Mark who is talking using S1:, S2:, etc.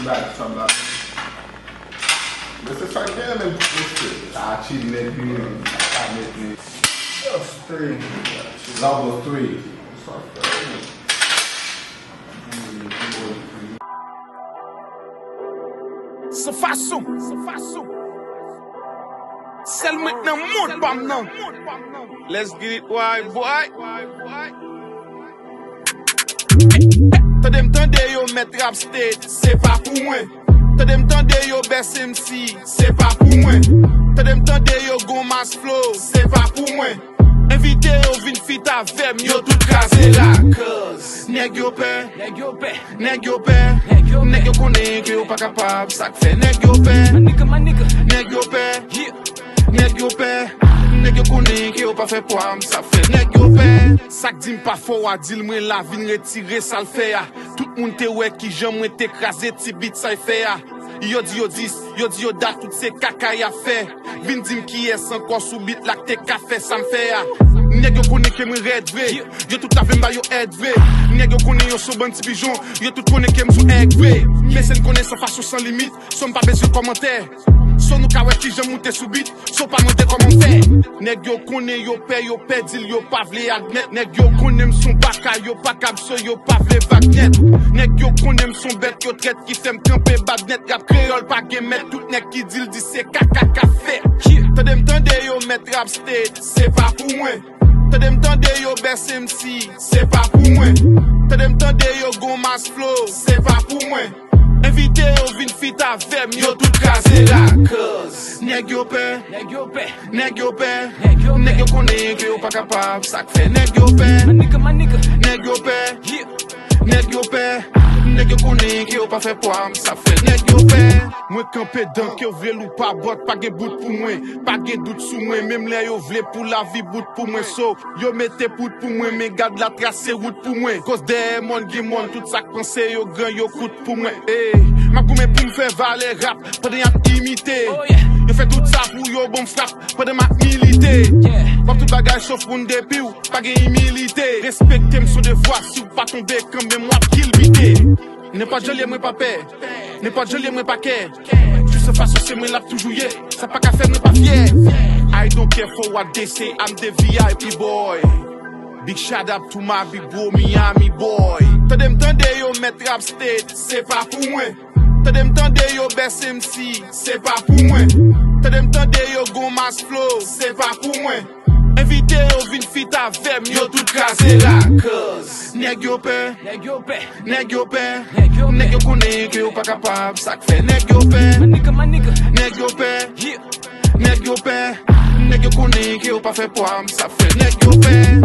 S1: back, something like that. Você só quer mesmo você. Tá, cheating that beer. Tá making just 3. Level 3.
S2: Se façon. Sel maintenant monte pas maintenant. Let's get it, why, boy. T'as m'tende yo mettre rap state, c'est pas pour moi. T'as m'tende yo best MC, c'est pas pour moi. T'as m'tende yo gon mass flow, c'est pas pour moi. Invité yo vin fit avec yo tout crasé là. Cause nèg yo pè, nèg yo connaît que yo pas capable, ça fait nèg yo pè, nèg yo pè, nèg yo connaît que yo pas fait poam, ça fait nèg yo pè. Ça dit pas fort à dire moi la vin retirer ça le fait a. Tout monde te ouais qui j'aime moi t'écraser ti bit ça fait a. Yo di yo da tout ces caca ya fait. Vin dim qui est encore sous bit la te café ça me fait a. Nèg yo connaît que me red vrai. Yo tout avec ba yo aide vrai. Nèg yo connaît yo so bon petit pigeon. Yo tout connaît que me sou egg vrai. Mais c'est connaît sans façon sans limite. Somme pas besoin commentaire. So nou ka wè ki j'aime monter sous bit. So pas monter comme on fait. Nèg yo connaît yo pè dil yo pas vle admet. Nèg yo connaît son baka yo pas kab so yo pas vle bagnet. Nèg yo connaît son bête yo traite qui fait m'camper bagnet. Rap créole pas gemet tout nèg qui dil dit c'est caca café. T'as m'tende yo mettre rap state, c'est pas pour moi. T'as m'tende yo best MC, c'est pas pour moi. T'as m'tende yo gon mass flow, c'est pas pour moi. Invité yo vin fit avec yo tout crasé là. Cause nèg yo pè, nèg yo connaît que yo pas capable, ça fait nèg yo pè, nèg yo connaît que yo pas fait poam, ça fait nèg yo pè. Moi campé dans que vle ou pas bot, pas gen bout pour moi, pas gen doute sous moi, même les yo vle pour la vie bout pour moi. So yo mette pout pour moi, mais garde la trace route pour moi. Cause des monde gen monde tout ça pense yo grand yo coûte pour moi. Ma goumé pour me faire valer rap, pendant y'a imité. Yo fait tout ça pour yo bon frappe, pendant ma milité. Pas tout bagage sauf pour dépi ou pas gen humilité. Respectez m'son devoir, si ou pas tomber comme même moi kill bité. N'est pas joli moi pas père, n'est pas joli moi pas care. Juste face c'est moi là toujours yé, ça pas qu'à faire moi pas fier. I don't care for what they say, I'm the VIP boy. Big shout out to my big bro Miami boy. T'as m'tende yo mettre rap state, c'est pas pour moi. T'as m'tende yo best MC, c'est pas pour moi. T'as m'tende yo gon mass flow, c'est pas pour moi. Invité yo vin fit avec yo tout crasé là. Cause nèg yo pè, nèg yo connaît que yo pas capable, ça fait nèg yo pè, nèg yo connaît que yo pas fait poam, ça fait nèg yo pè.